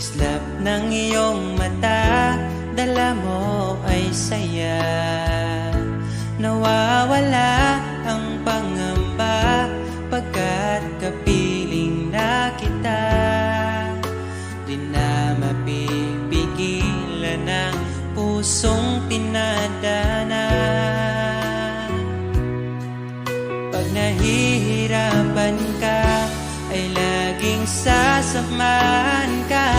Kislap ng iyong mata, dala mo ay saya. Nawawala ang pangamba pagkat kapiling na kita. Di na mapipigilan ang pusong pinadana. Pag nahihirapan ka, ay laging sasamahan ka.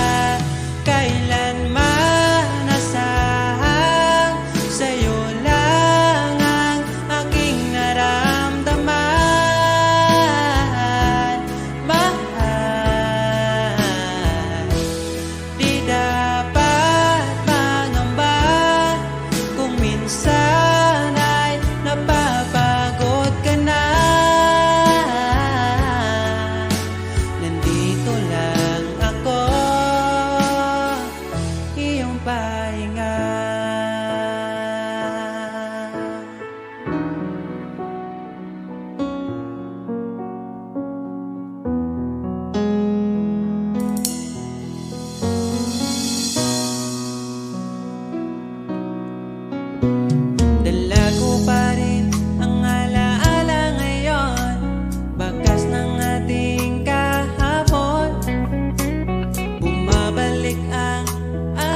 Kailanman nasahang sa'yo lang ang aking naramdaman. Mahal, di dapat mangamba kung minsan ay napapagod ka na. Nandito lang ako, iyong pahinga. Dala ko pa rin ang alaala ngayon, bakas ng ating kahapon. Bumabalik ang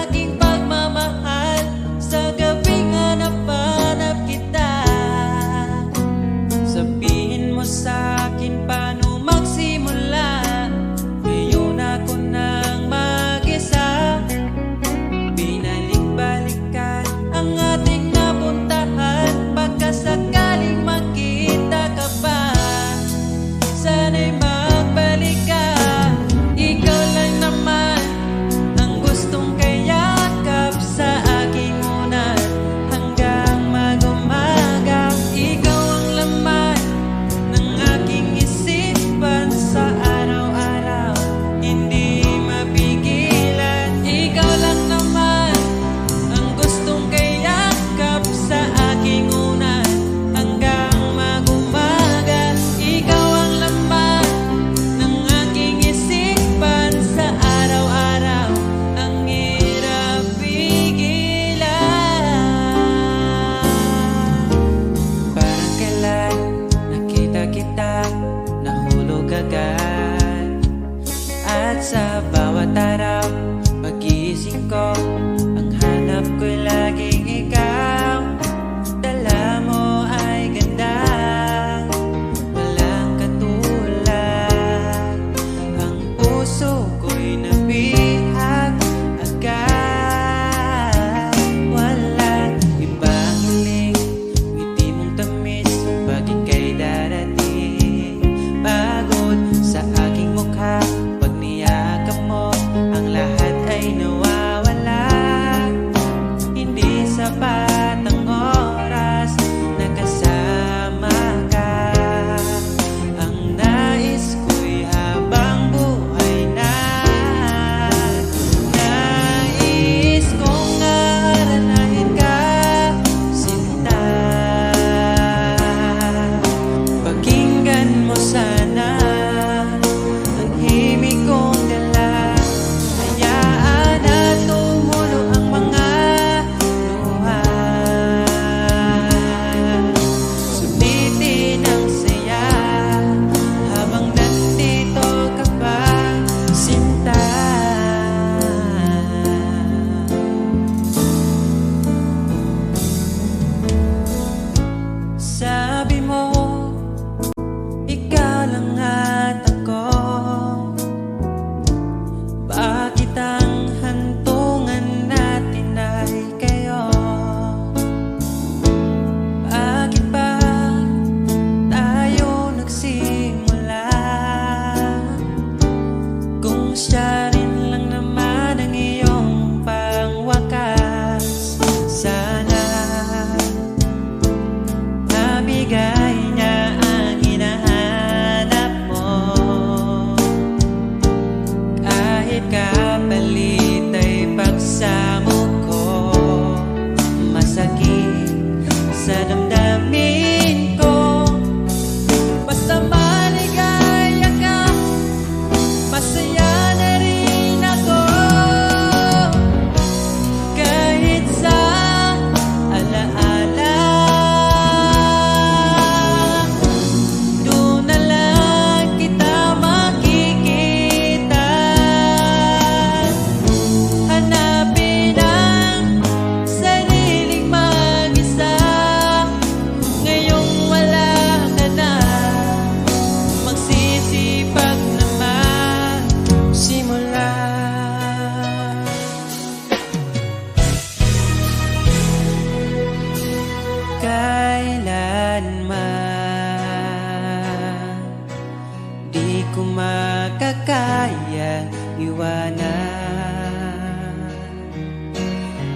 aking pagmamahal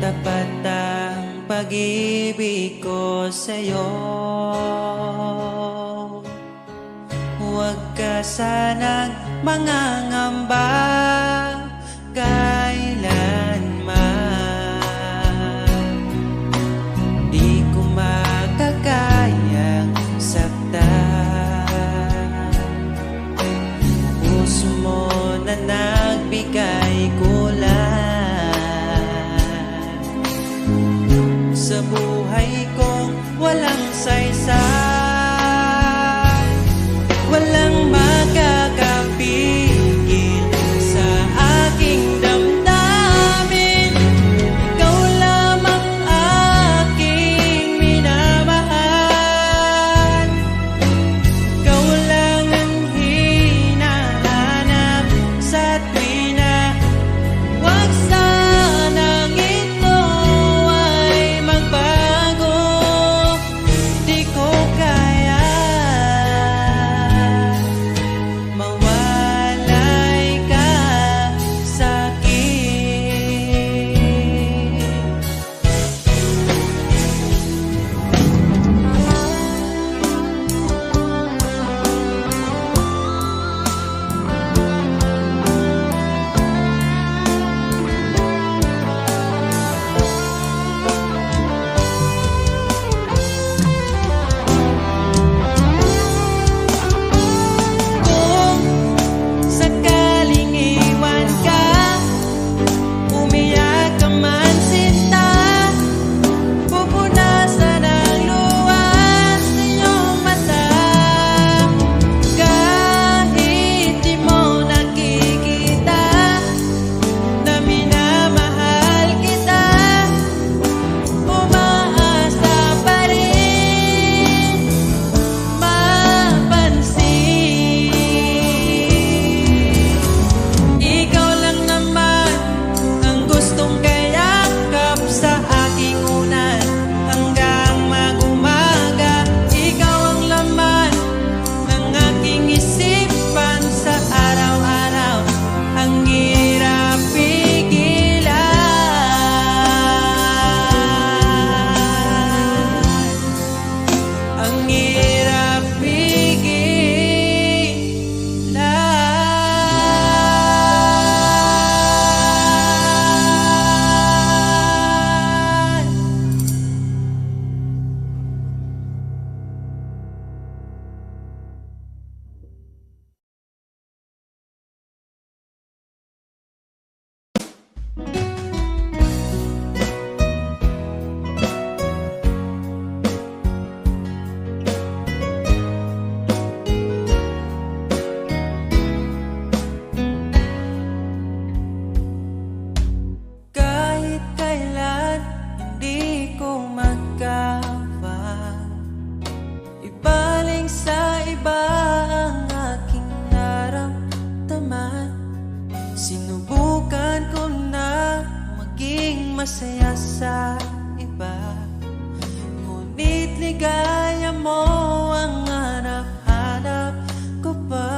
tapat ang pag-ibig ko sa'yo. Huwag ka sanang mangangamba kailanman. Di ko makakayang saktan. Puso mo na nagbigay kulan sa buhay kong walang saysay. Walang makakapigil sa aking damdamin. Ikaw lamang aking minamahal. Ikaw lang ang hinahanap sa tuwina. Huwag sanang ito ay magbago. Di ko kaya mawalay ka sa'kin. Kung sakaling iwan ka, umiyak ka man sinta, pupunasan ang luha sa iyong mata. Kahit di mo nakikita na minamahal kita, umaasa pa rin mapansin. Ikaw lang naman ang gustong kayakap sa aking unan hanggang mag-umaga. Ikaw ang laman ng aking isipan sa araw-araw. Ang hirap pigilan. Ang hirap pigilan. Kahit kailan hindi ko magawa ibaling sa iba ang aking naramdaman. Sinubukan ko na maging masaya sa iba, ngunit ligaya mo ang hanap-hanap ko pa.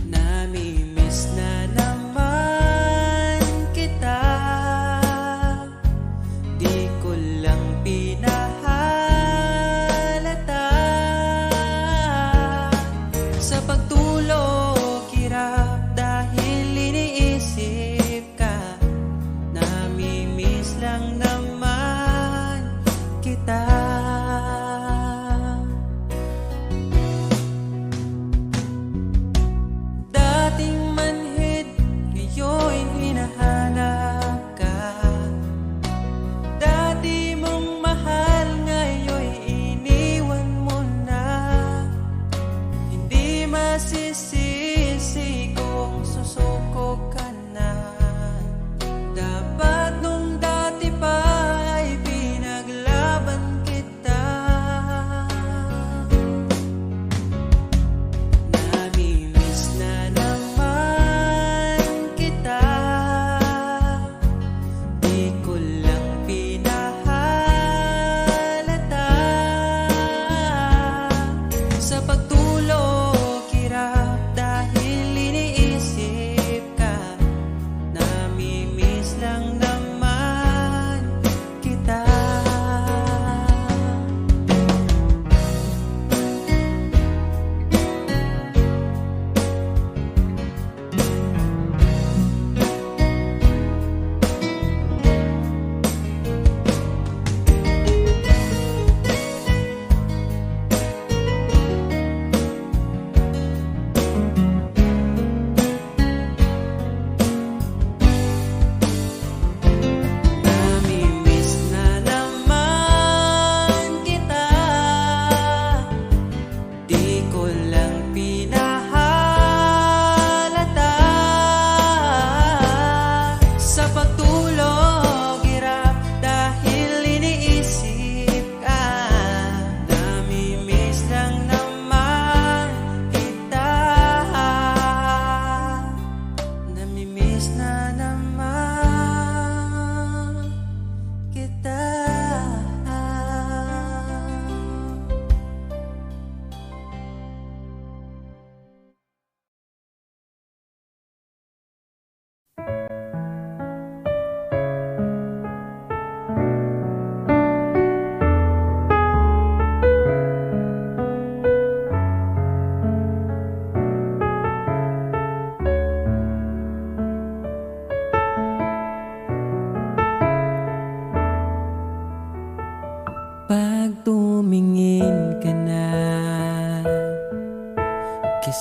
Namimiss na naman kita, di ko lang pinahalata. Sa pagtulog hirap dahil iniisip ka. Namimiss lang naman kita.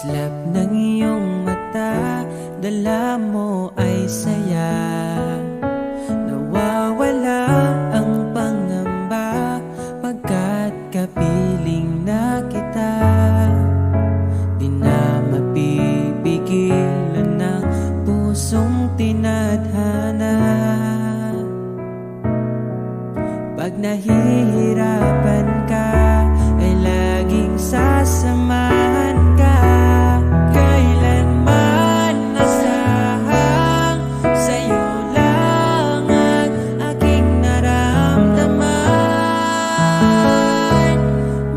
Islap ng iyong mata, dala mo ay saya. Nawawala ang pangamba pagkat kapiling na kita. Di na mapipigilan ng pusong tinadhana. Pag nahihirapan ka, ay laging sasamahan ka. Kailanman nasahang sa'yo lang ang aking naramdaman.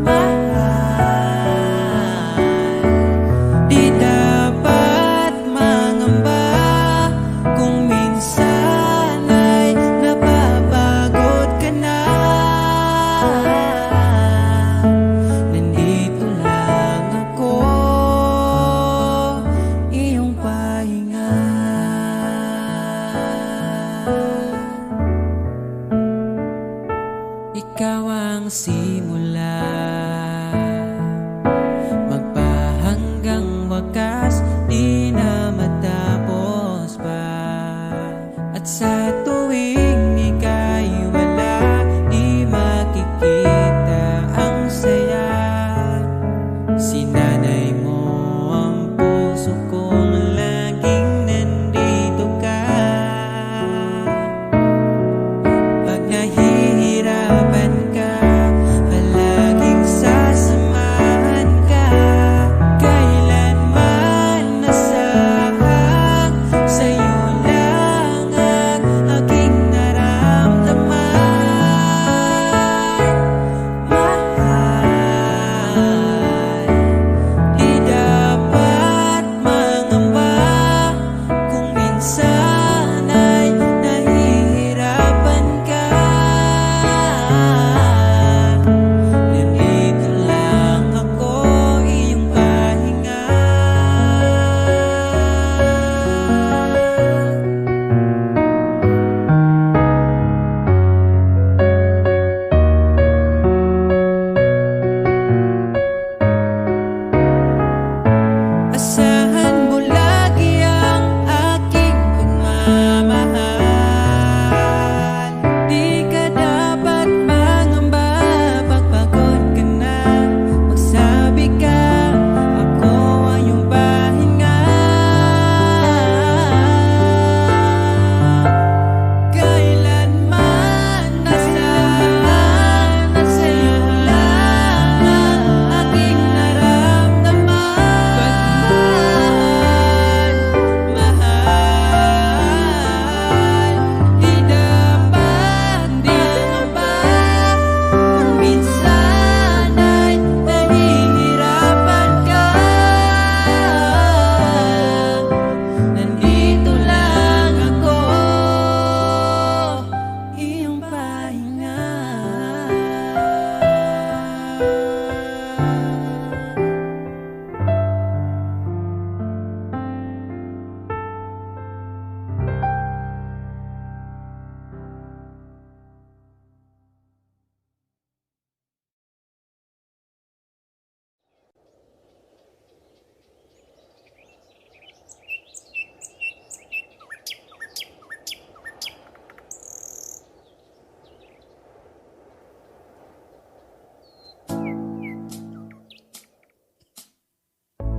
Mahal, di dapat mangamba kung minsan ay napapagod ka na. Nandito lang ako, iyong pahinga. Ikaw ang simula, magpahanggang wakas, di na matapos pa. At sa tuwing ika'y wala, di makikita ang saya. Sinanay mo ang puso kong laging nandito ka. Pag nahihirapan ka, palaging sasamahan ka. Kailanman nasahang sa'yo lang ang aking naramdaman. Mahal, di dapat mangamba kung minsan ay nahihirapan ka. Nandito lang ako, iyong pahinga. Asahan mo lagi ang aking pagmamahal. Di ka dapat mangamba pag pagod ka na. Magsabi ka, ako ang iyong pahinga. Kailanman nasaan sa'yo lang ang aking naramdaman. Mahal, di dapat mangamba kung minsan ay nahihirapan ka. Nandito lang ako, iyong pahinga.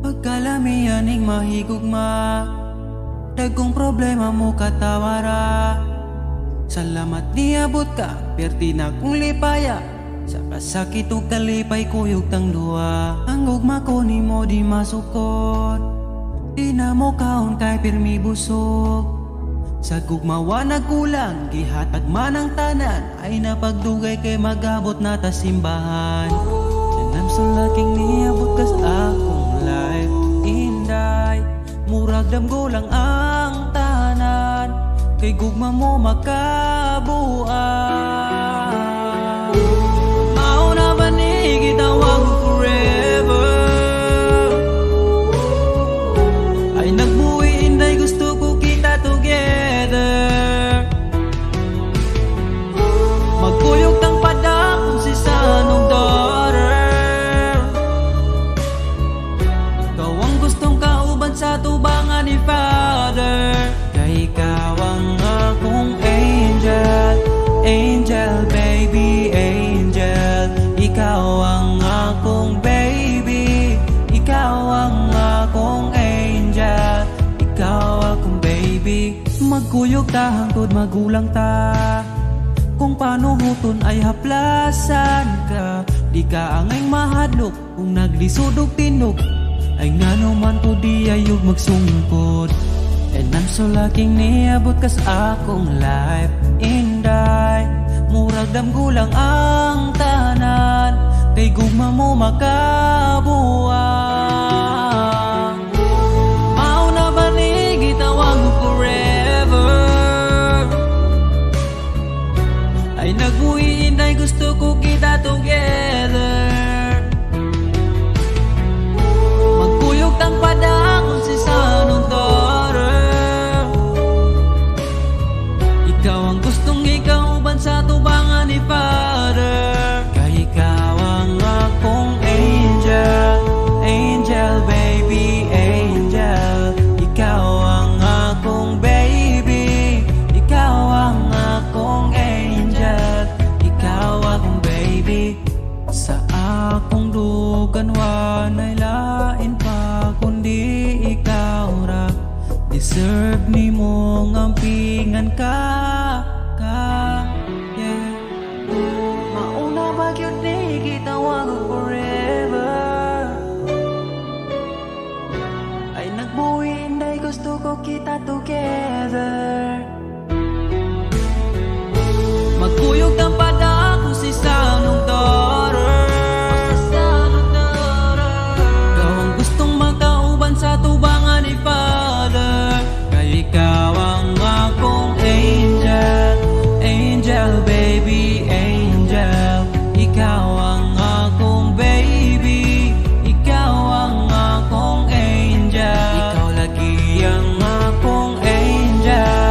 Pagkalamianing mahigugma, dagkong problema mo katawara. Salamat niabot ka, perti na kong lipaya. Sa kasakit o kalipay kuyog tang duwa. Ang ugma ko ni mo di masukot, di na mo kaon kay pirmi busog. Sa gugmawa nagkulang, gihatag man ang tanan, ay napagdugay kay magabot na ta simbahan. Nanam sa laking niabot kas akong life, inday murag damgo lang ang tanan, kay gugma mo makabuan. Mauna ba ni gitawag forever, ay nagbuhi inday gusto ko kita together. Magkuyog tang padakong si sanong daughter, kawang Magkuyog ta hangtod magulang ta, kung paano huton ay haplasan ka. Di ka angay mahadlok kung naglisod og tinog, ay ngano man po di ayog magsungkod. And I'm so lucky niabot kas akong life inday. Murag damgulang ang tanan, kay gugma mo makabuang. Mauna ba ni gitawag mo forever, ay nagbuhi inday gusto ko kita together. Magkuyog tang padakon si sanong daughter, ikaw ang gustong ikauban sa tubangan ni Father. Kay ikaw ang akong angel, angel baby, angel. Ikaw ang akong baby, ikaw ang akong angel, ikaw akong baby. Sa akong dugan wanay lain pa kundi ikaw ra. Deserve ni mo ngampingan ka, yeah. Mauna ba yun ni gitawag og forever, ay nagbuhi inday gusto ko kita together. Magkuyog ng padako si sanong daughter, ikaw ang gustong magkauban sa tubangan ni Father. Kay ikaw ang akong angel, angel baby, angel. Ikaw ang akong baby, ikaw ang akong angel. Ikaw lagi ang akong angel.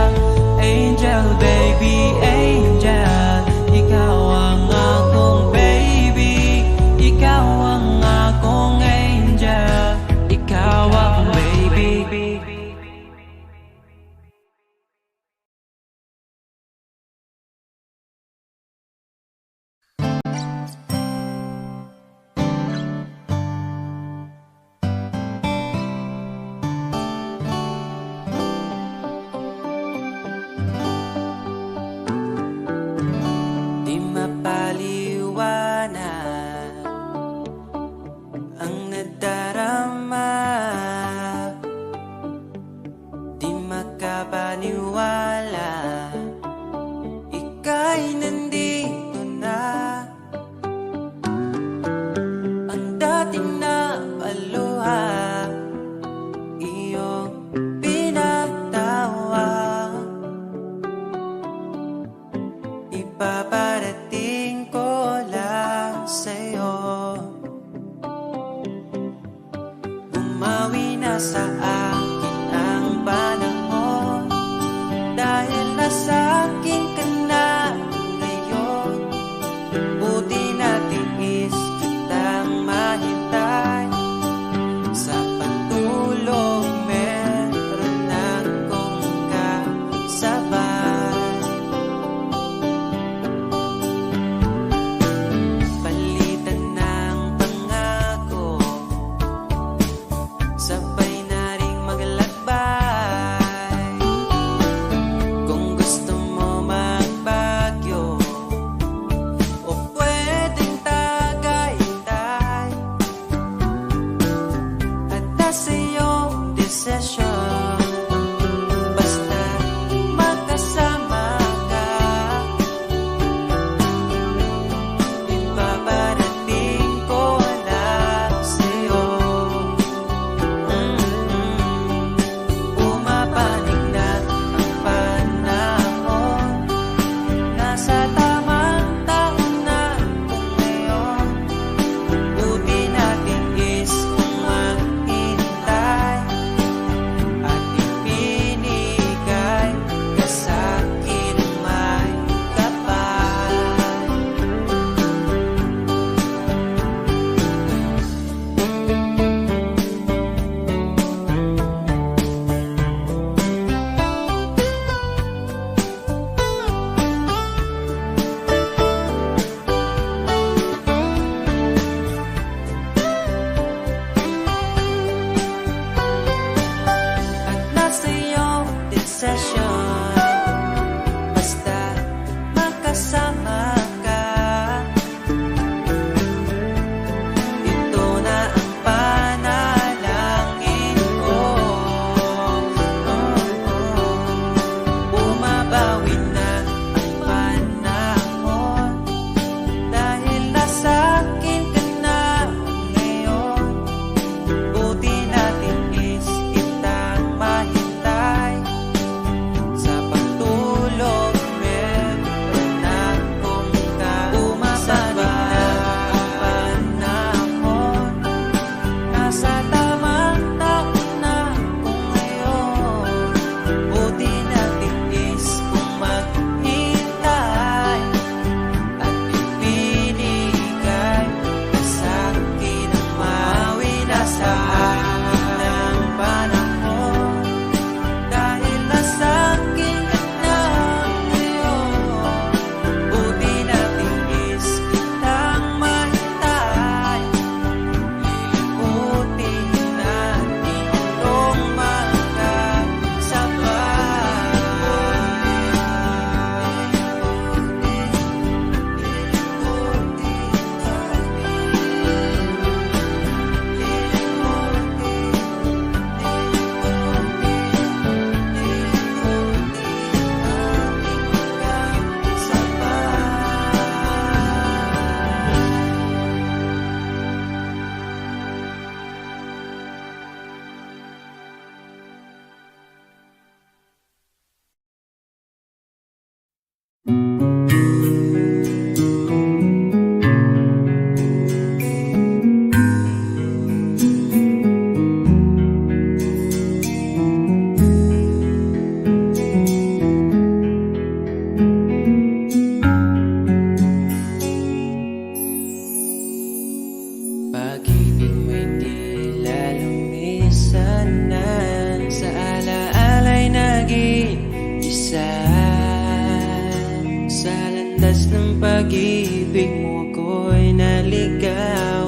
antas ng pag-ibig mo ako'y naligaw.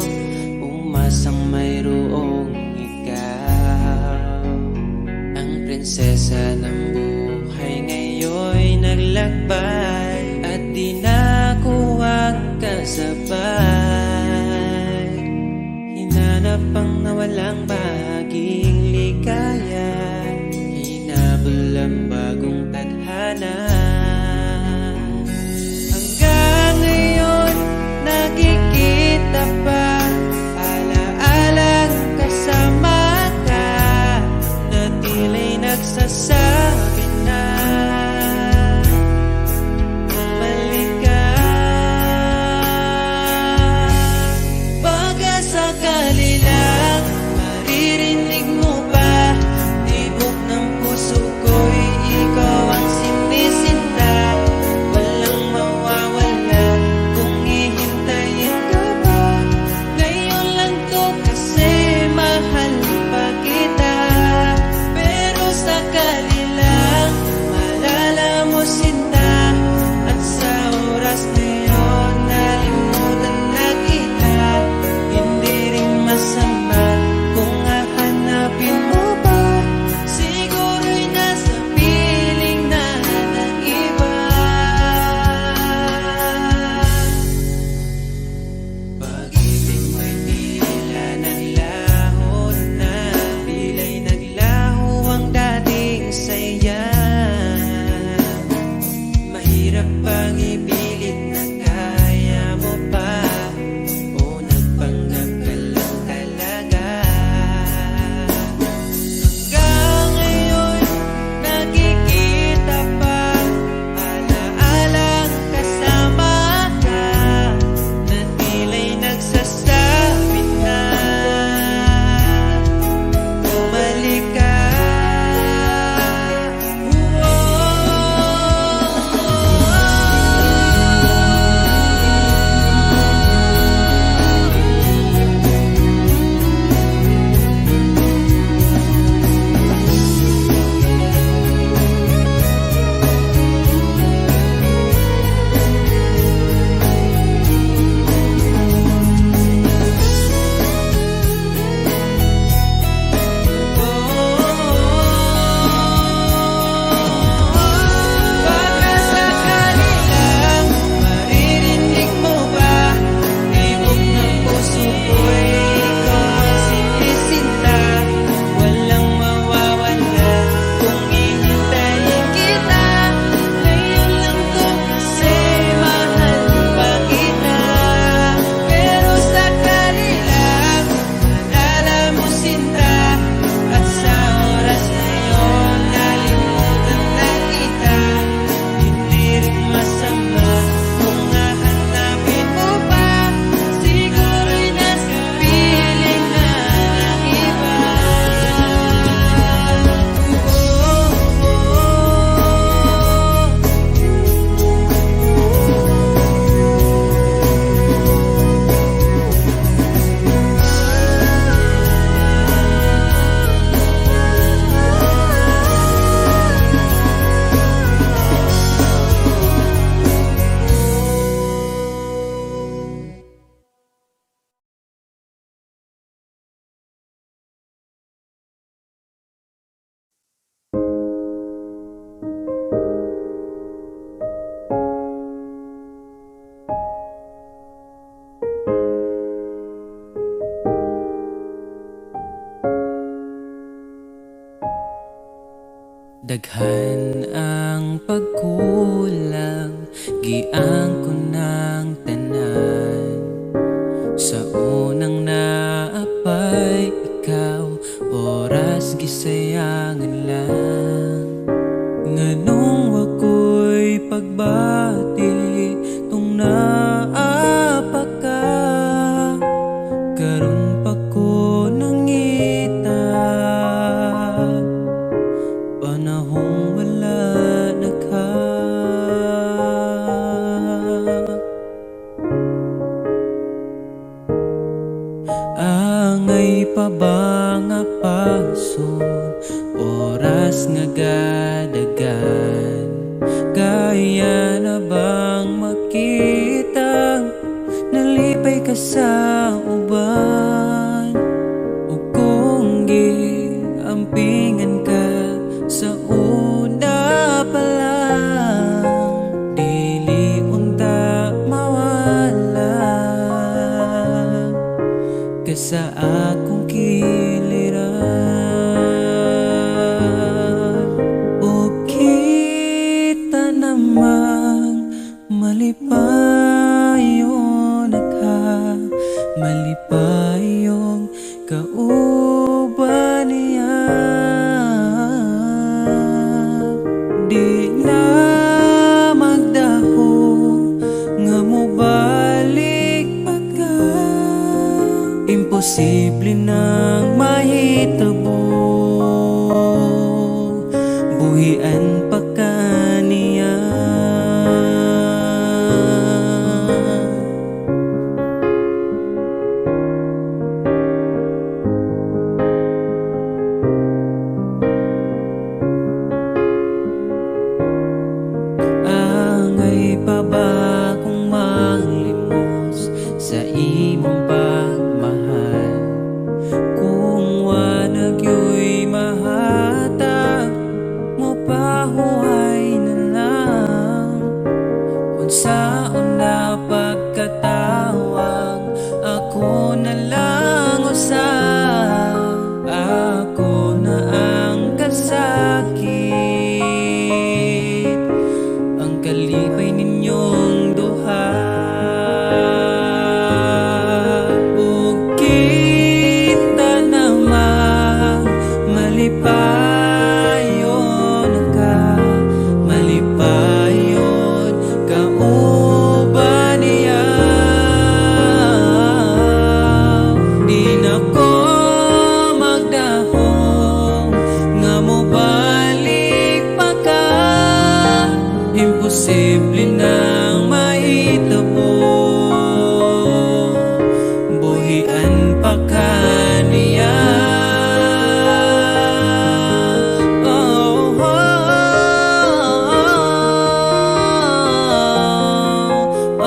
Umasang mayroong ikaw. Ang prinsesa ng buhay ngayon'y naglakbay, at di na ako ang kasabay. Hinanap ang nawalang bahaging ligaya, hinabol ang bagong tadhana. Hanggang ngayon nakikita pa, alaalang kasama ka, na tila'y nagsasabi na bumalik ka. Baka sakali lang maririnig mo pa, tibok ng puso ko'y ikaw ang sinisinta. Walang mawawala kung hihintayin ka ba. Ngayon lang to kasi mahal pa kita. Pero sakali lang malala mo sinta, at sa oras na yun nalimutan na kita. Hindi rin masama kung hahanapin mo pa, siguro'y nasa piling na ng iba. Pag-ibig mo'y tila naglaho na, tila'y naglaho ang dating saya. Mahirap pang ipilit na kaya mo pa, o nagpanggap ka lang talaga. Hanggang ngayon nakikita pa, alaalang kasama ka, na tila'y nagsasabi na bumalik ka. Baka sakali lang maririnig mo ba, tibok ng puso ko'y ikaw ang sinisinta. Walang mawawala kung hihintayin kita. Ngayon lang to kasi mahal pa kita. Pero sakali lang malala mo sinta, at sa oras na yun nalimutan na kita. Hindi rin masama kung hahanapin mo pa, siguro'y nasa piling na ng iba. Daghan ang pagkulang, giang ko ng tanan. Sa unang naapay ikaw, oras gisayangan lang. Nganong wako'y pagbati, tung naapa ka. Karon pa ko nangita, panahong wala na ka. Angay pa ba nga paso, oras nga gadagan, kaya na bang makitang nalipay ka sa uban, ug kung giampingan ka sa una pa lang, dili unta mawala ka sa akong kiliran. O kita namang malipayon ka, malipayong kauban niya. Di na magdaho nga mobalik pa ka, imposible nang mahitabo, buhian pa ka niya. Angay pa ba kung manglimos sa imong pagmahal, kung wanag yo'y mahatag mo pahuhay na lang? Unsaon na pagkatawag, ako na lang usab, ako na ang kasakit, ang kalipay ninyong duha. Ug kita namang malipayon ka, malipayon kauban niya. Di na ko magdahong nga mobalik pa ka, imposible nang mahitabo, buhian pa ka niya. Oh, oh, oh, oh.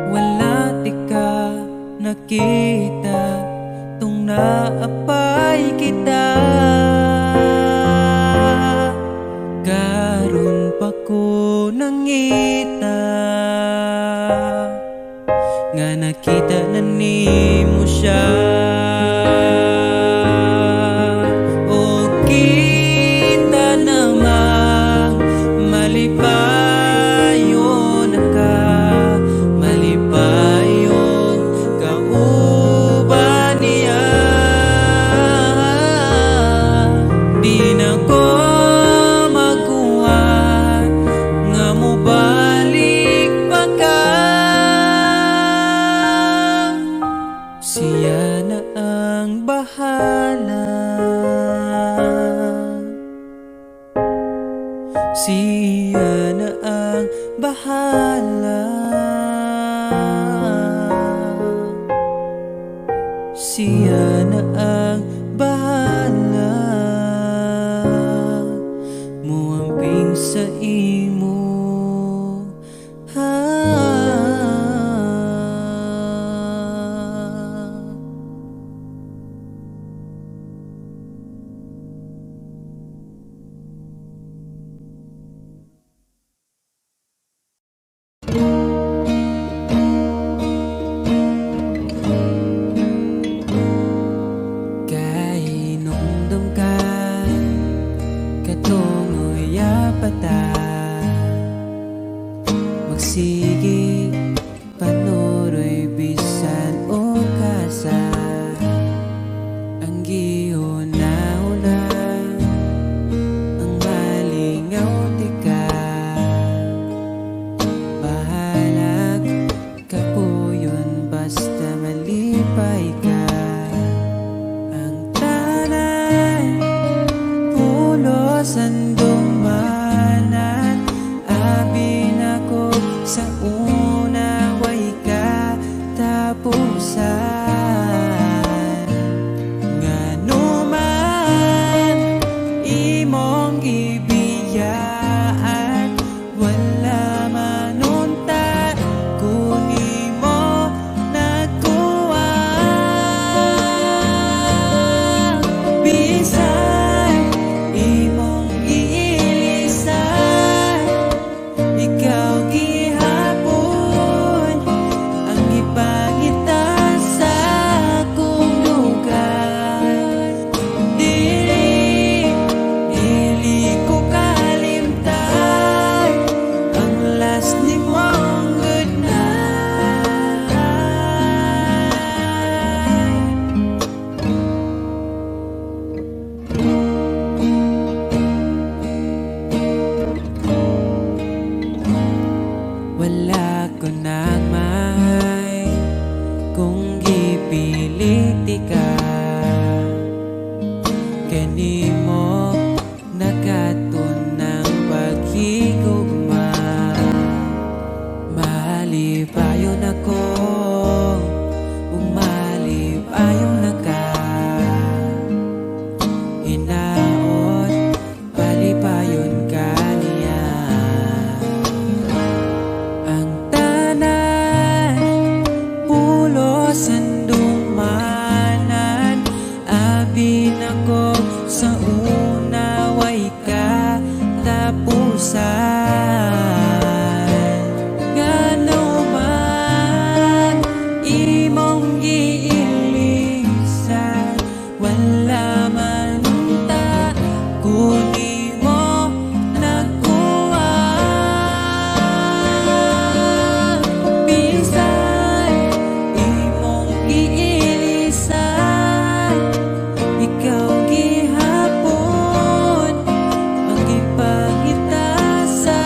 Wala di ka nakita tung naapay kita, karon pa ko nangita nga nakita na nimo siya. O kita namang malipayon ka, malipayong kauban niya. Di na ko makuha nga mobalik pa ka, siya na ang bahala, siya na ang bahala, siya na ang bahala, muamping sa imo. Kahinumdum ka katungoy apata, magsige panuroy bisan o kasa, ang gihuna-huna ang malingaw di ka, bahalag kapuyon basta malipay ka. Ang tanan pulos ang dumanan, abi na ko sa una way ka tapusan. Ngano man imong kanimo nakatunang paghigugma. Malipayon ako, umalipayon na ka. Hinaot, palipayon ka niya. Ang tanan, pulos sandumanan, abin ako sa una, way ka tapusan. Ngano man imong giilisan, wala man ta kunimo nakuha. Bisan imong giilisan, ikaw gihapon ang ipangita sa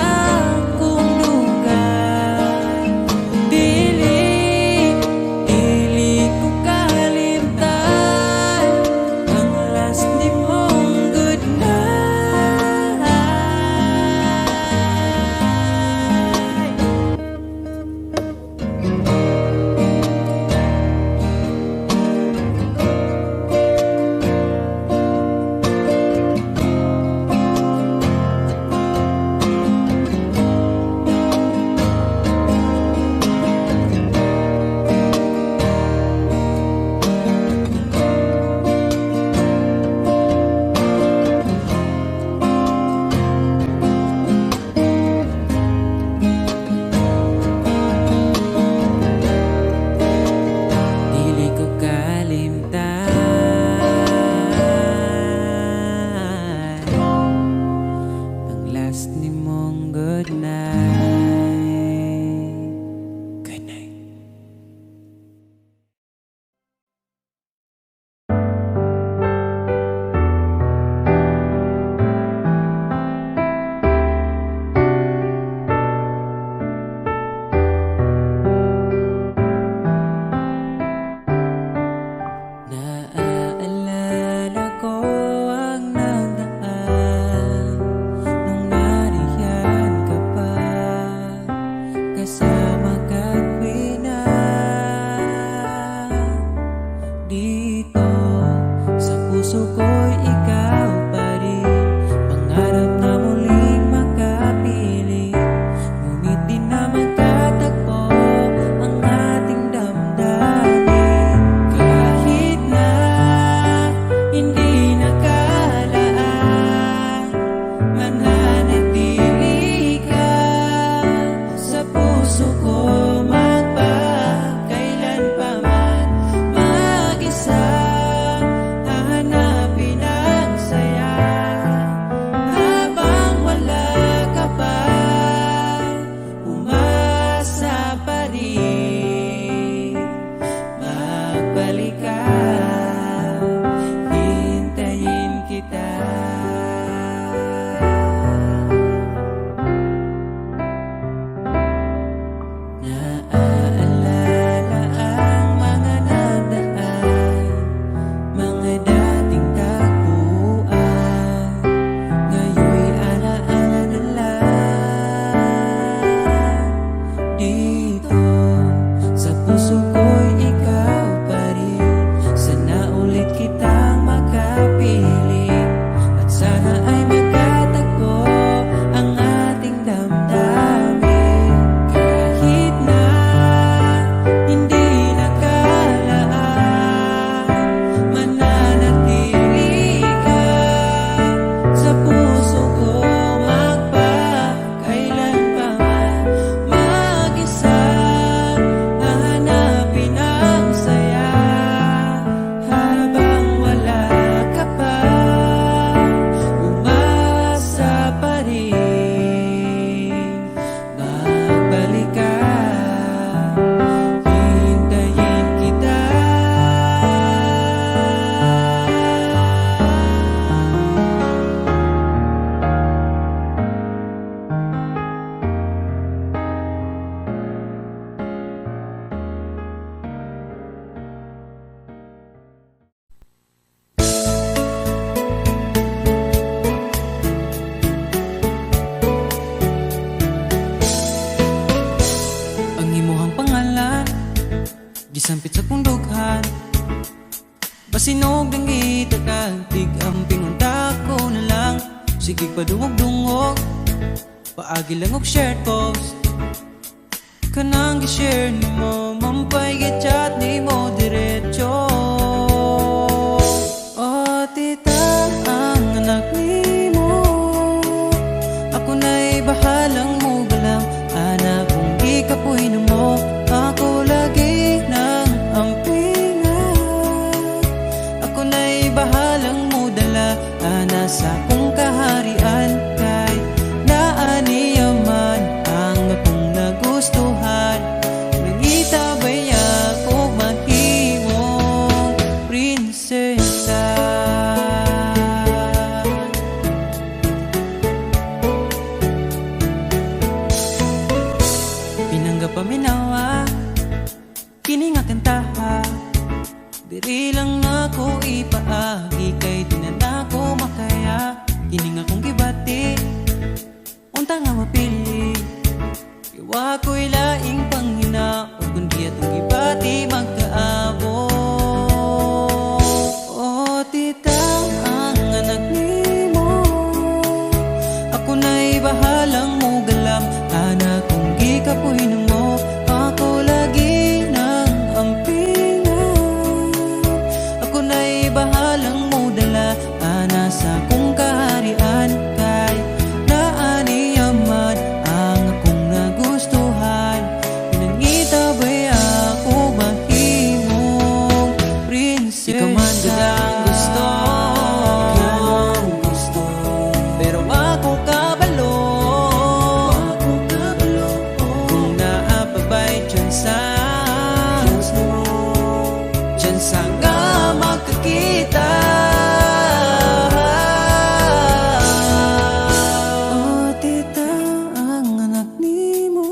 Masinog ng itakagtig ang pinunta ko na lang. Sige padungog-dungog, paagi lang og shared post. Kanang gi-share ni mo, mampay gi-chat ni mo diretso. Oh tita, ang anak ni mo, ako na'y bahalang mo galang. Anak kung di ka puhin mo, ako lagi nang ampingan. Ako na'y bahalang mo dala, nasa kong kaharian. Kay naaniyaman ang akong nagustuhan. Nangitabay ako mahimong prinsesa. Pinangga paminawa, kini nga kantaha. Diri lang ako ipaagi, kay di na ako makaya. Kini nga kong gibati, unta nga mapili. Iwa ko'y laing panghina, o kundi atong gibati magkaabo. Oh tita, ang anak ni mo, ako na'y bahalang mo galam. Anak kung gikapuhin mo, ako lagi nang ampingan. Ako na'y bahalang mo dala, nasa kong kaharian. Kay naaniyaman ang akong nagustuhan. Pinangitabay ako mahimong prinsesa. Ikaw man ang gusto, pero ako kabalo. Kung naapabay tsansa nga magkakita. Oh tita, ang anak ni mo,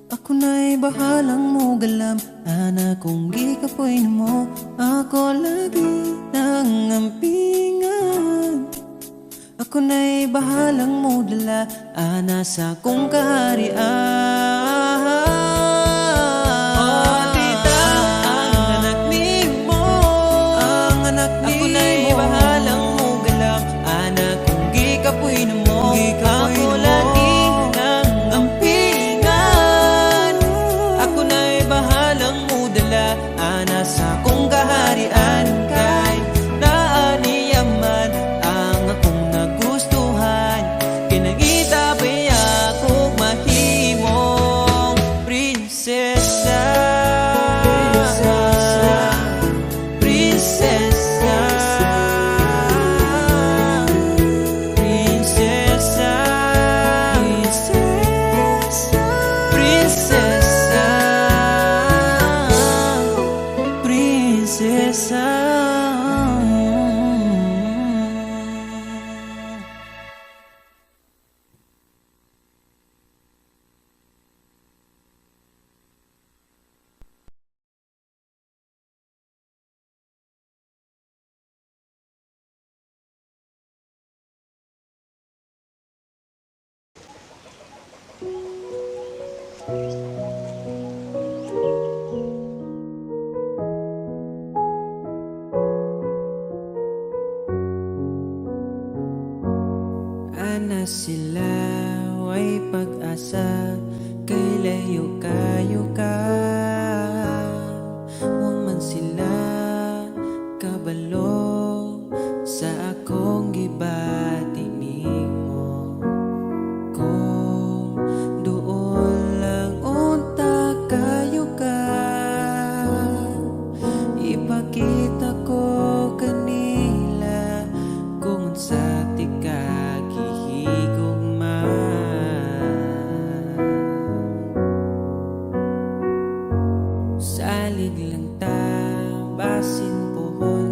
ako na'y bahalang mo galam. Anak kung gikapoy mo, ako lagi nang ampingan. Ako na'y bahalang mo dala, nasa kong kaharian. Oh tita, ang anak ni mo, ako na'y bahalang mo galam. Anak kung gikapoy mo, ako lagi nang ampingan. Ako na'y bahalang mo dala, nasa kong kaharian. Kay naaniyaman ang akong nagustuhan. Kinangita-bay ako mahimong prinsesa. Prinsesa, prinsesa, prinsesa, prinsesa, prinsesa. Ana sila, way pag-asa, kay layo kayo ka. Waman sila kabalo sa akong gibati nimo. Kung doon lang unta kayo ka, ipakita ko kanila kung sa tika gihigugma. Salig lang ta, basin pohon,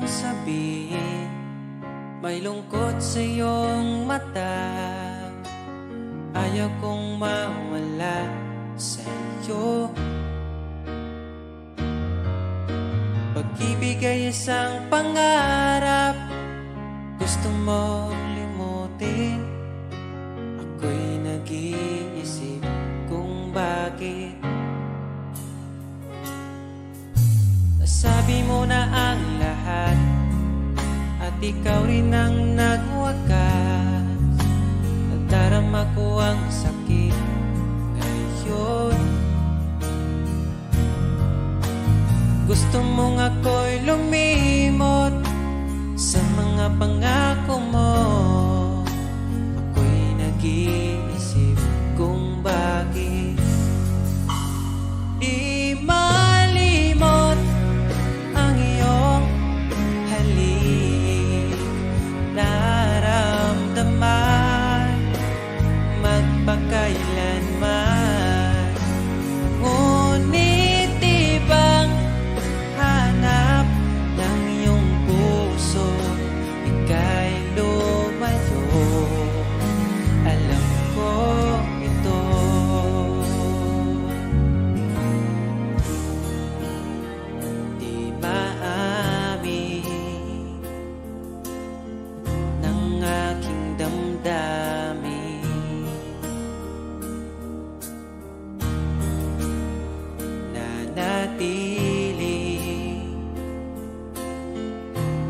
sabihin, may lungkot sa iyong mata. Ayaw kong mawala sa iyo. Pag-ibig ay isang pangarap, gusto mo limutin. Ako'y nag-iisip kung bakit. Nasabi mo na ang lahat at ikaw rin ang nagwakas. Nadarama ko ang sakit ngayon. Gusto mong ako'y lumimot sa mga pangako mo. Ako'y nag-iisip kung bakit di malimot ang iyong halik. Naramdaman magpakailanman, ngunit di bang hanap ng iyong puso, ika'y lumayo. Alam ko ito. Di maamin ng aking damdamin, nanatili,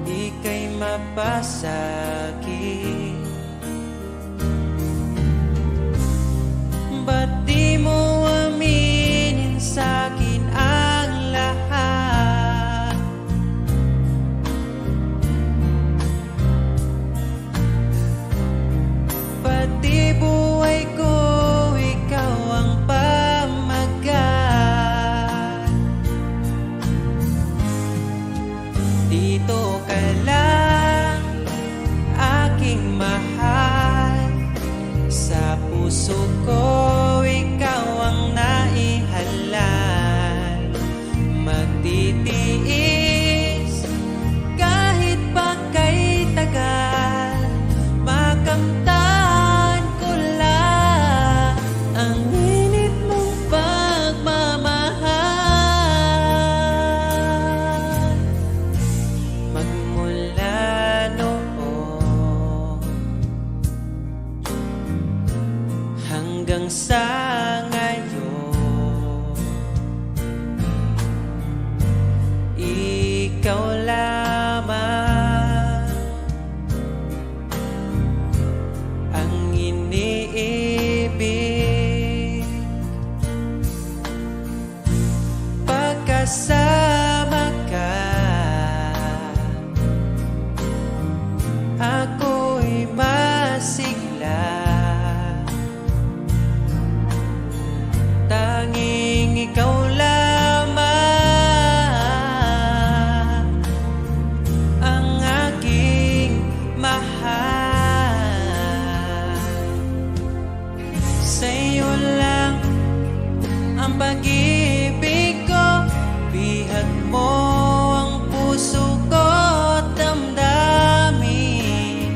ika'y mapasakit. Ba't di mo aminin sa'kin ang lahat? Pati buhay ko, ikaw ang pamagat. Dito ka lang, aking mahal. Sa puso ko, ikaw ang naihalal. Magtitiis kahit pa kay tagal. Makamtan ko lang ang init mong pagmamahal. Magmula noon hanggang sa ngayon, ikaw lamang ang iniibig. Pagkasama ka, ako'y masigla. Tanging ikaw lamang ang aking mahal. Sa'yo lang ang pag-ibig ko, bihag mo ang puso ko at damdamin.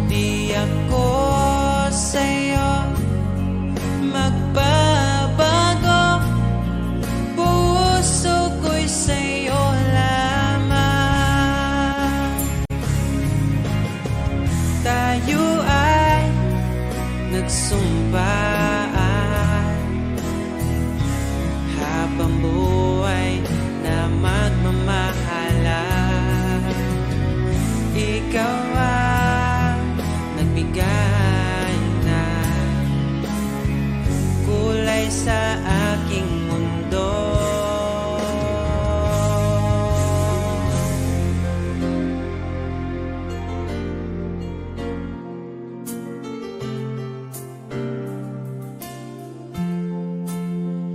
Di ako sa'yo magbabago, puso ko'y sa'yo lamang. Tayo ay nagsumpaan habang buhay na magmamahalan. Ikaw ang nagbigay ng kulay sa aking mundo.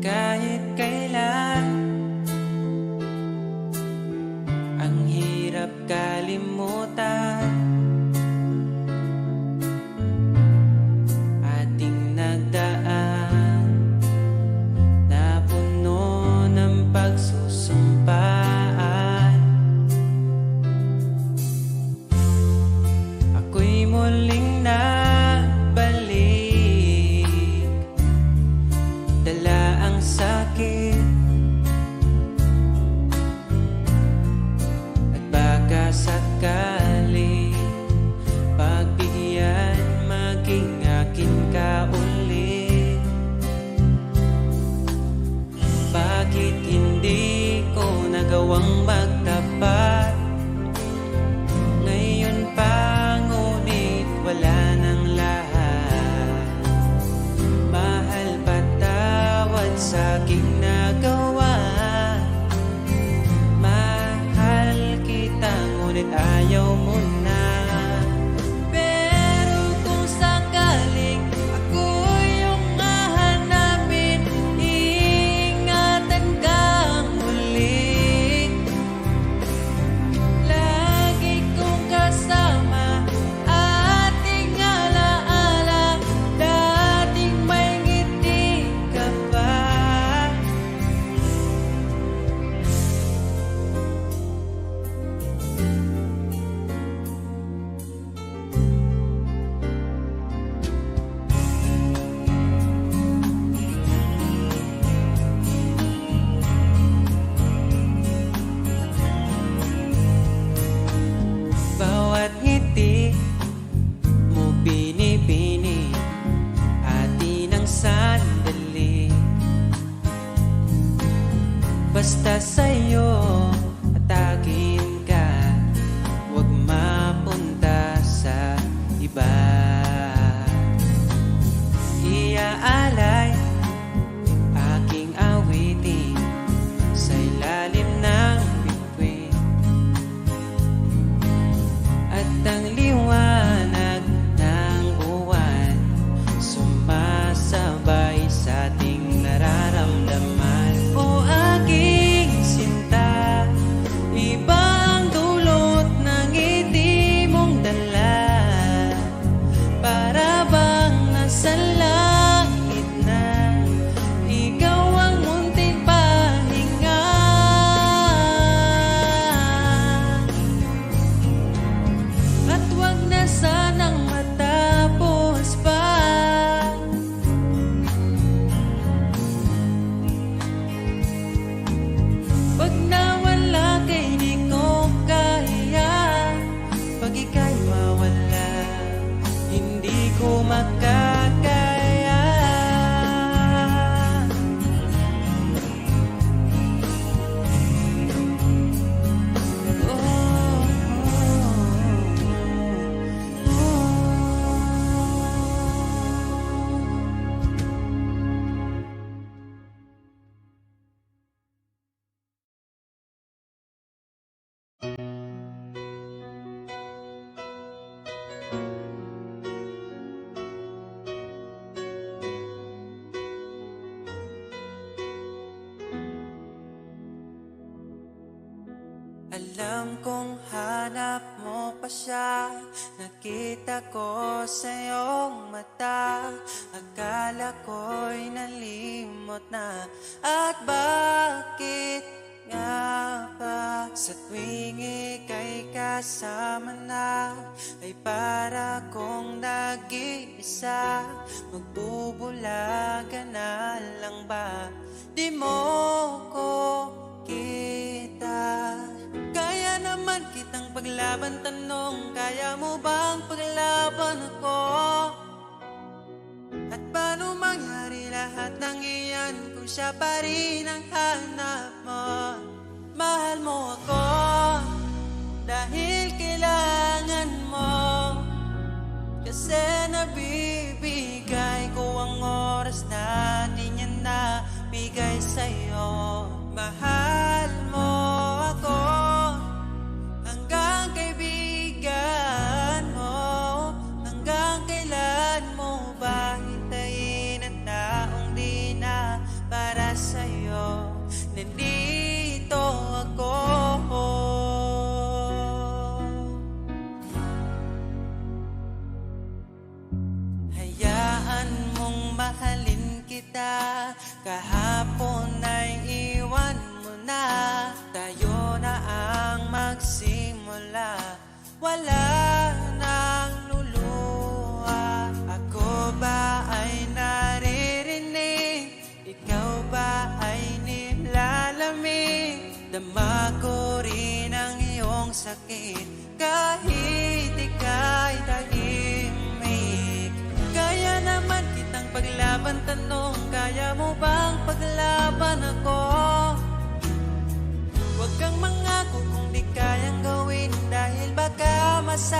Kahit kailan, ang hirap kalimutan. Ating nagdaan na puno ng pagsusumpaan. ba iaalay aking awitin sa ilalim ng bituin at ang liwanag ng buwan sumasabay sa ating nararamdaman. O aking sinta, ibang dulot ng ngiti mong dala, para bang nasa langit na ikaw ang munting pahinga. At wag na sanang matapos pa. Pag nawala kay di ko kaya, pag ika'y mawala, hindi ko makakaya. Alam kong hanap mo pa siya, nakita ko sa iyong mata. Akala ko'y nalimot na, at bakit nga ba sa tuwing ika'y kasama na, ay para kong nag-iisa. Magbubulaga na lang ba, di mo ko kita? Kaya naman kitang paglaban, tanong, kaya mo bang paglaban ako? At paano mangyari lahat ng iyan kung siya pa rin ang hanap mo? Mahal mo ako dahil kailangan mo, kasi nabibigay ko ang oras natin, yan na bigay sa'yo. Mahal mo ako hanggang kaibigan mo, hanggang kailan mo ba hintayin ang taong di na para sa'yo? Nandito ako. Hayaan mong mahalin kita, kahapon ay iwan mo na. Tayo na ang magsimula, wala nang luluha. Ako ba ay naririnig, ikaw ba ay nilalamig? Dama ko rin ang iyong sakit, kahit ika'y tahimik. Kaya naman kitang paglaban, tanong, kaya mo bang paglaban ako? Huwag kang mangako kung di kayang gawin, dahil baka masakit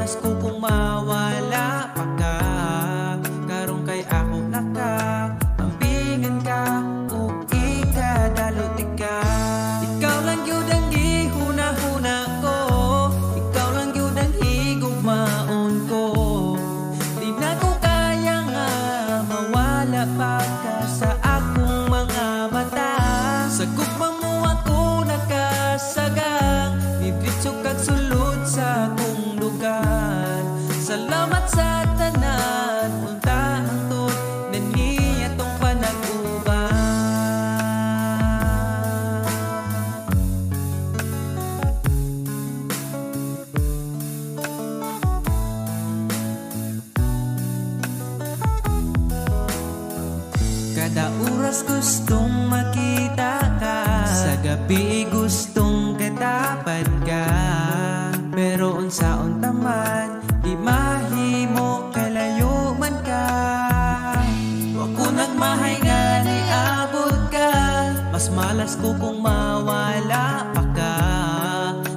malas ko kung mawala pa ka. Karong kay ako nakaambingan ka o ikadalot ka. Ikaw lang yun ang gihuna-huna ko, ikaw lang yun ang higugmaon ko. Di na ko kaya nga mawala pa ka sa akong mga mata. Sa gugma mo ako nakasagang, didritso kag sulod sa akong lugar. Salamat sa tanan, unta hangtod na niya tong panag-uban. Kada oras gustong makita ka, sa gabi gustong katapad ka. Pero unsaon taman, di mahimo kalayo man ka. Wa ko nagmahay nga niabot ka, mas malas ko kung mawala pa ka.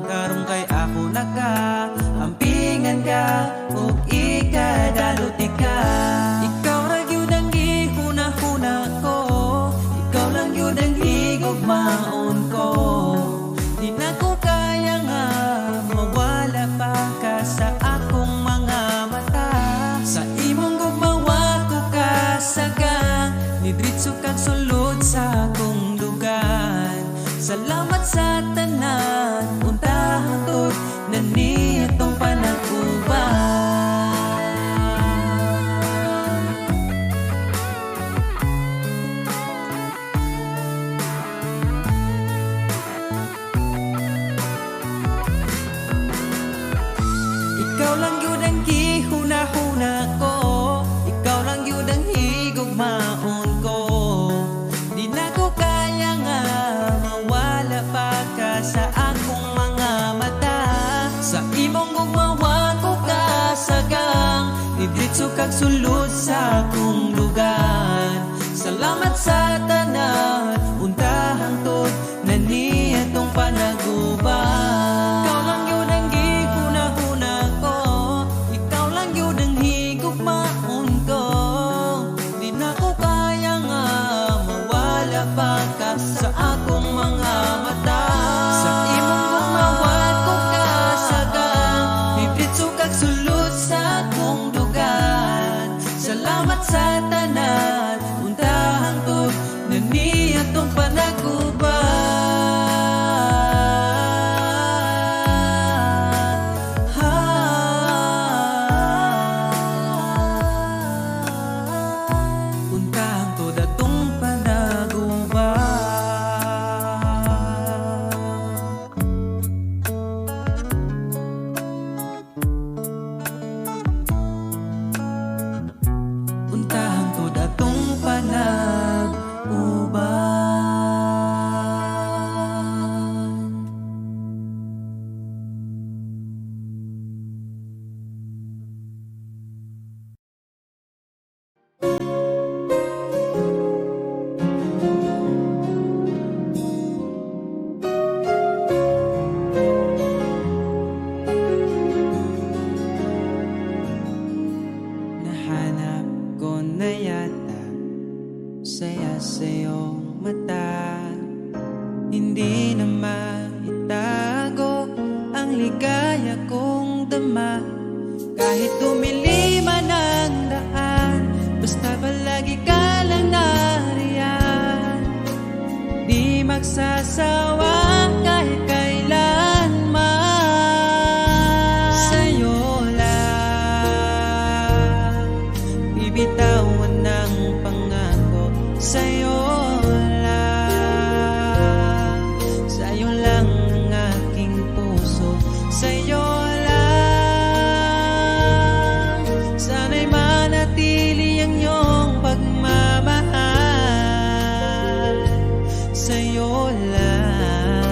Karong kay ako nakaambingan ka o ikadalot ka. Ikaw ra gyud ang gihuna-huna ko, ikaw lang yun ang higugmaon ko. Di na ko kaya nga mawala pa ka sa akong mga mata. Sa imong gugmawa ko kasagang, nidritso kag sulod sa akong lugar. Salamat sa tanan, unta hangtod na niya tong panag-uban. Ikaw lang yun ang gihuna-huna ko, ikaw lang yun ang higugmaon ko. Di na ko kaya nga mawala pa ka sa akong mga mata. Sa imong gugmawa ko kasagang, didritso kag sulod sa akong lugar. Salamat sa tanan, unta hangtod na niya tong panag-uban. Ikaw lang yun ang gihuna-huna ko, ikaw lang yun ang higugmaon ko. Di na ko kaya nga mawala pa ka sa akong mga mata. Sa imong gumawa ko kasagang, didritso kag sulod sa akong lugar. Salamat sa tanan, unta hangtod na niya tong panag-uban. Untahang to datong panag-uban. Untahang to datong panag-uban. Nahanap ko na yata saya sa iyong mata. Hindi na maitago ang ligaya kong dama. Kahit tumili man ang daan, basta palagi ka lang nariyan. Di magsasawa kahit kailanman. Sa'yo lang bibitawan ng pangako. Sa'yo lang ang aking puso. Sa'yo lang sana'y manatili ang iyong pagmamahal. Sa'yo lang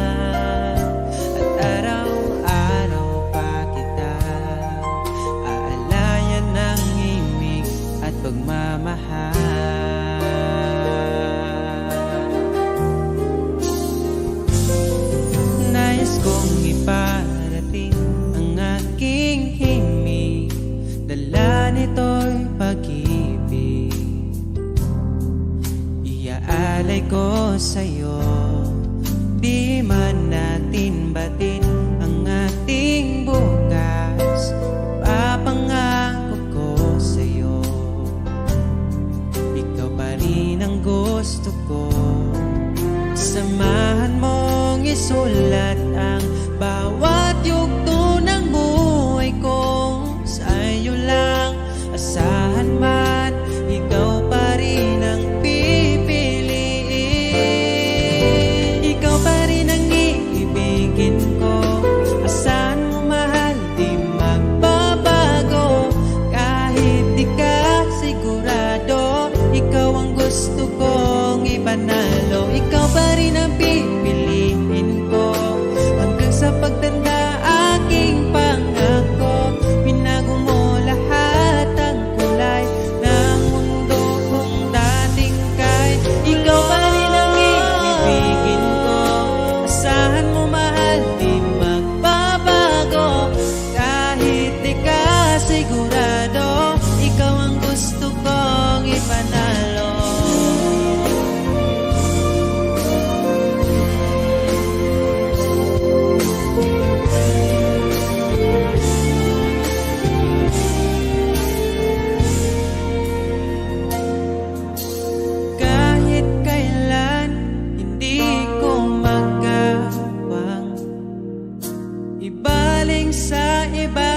maging sa iba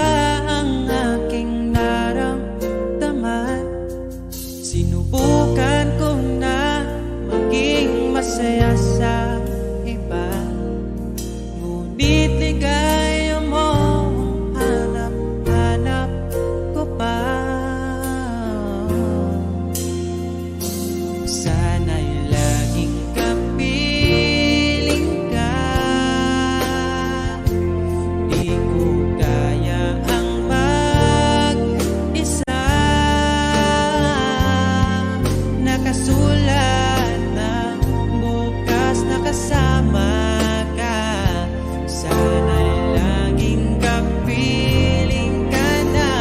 ang aking naramdaman. Sinubukan ko na maging masaya sa iba, ngunit ligaya mo hanap-hanap ko pa. Sana'y laging kapiling ka, di ko kaya ang mag-isa. Nakasulat na bukas na kasama ka. Sana'y laging kapiling ka na.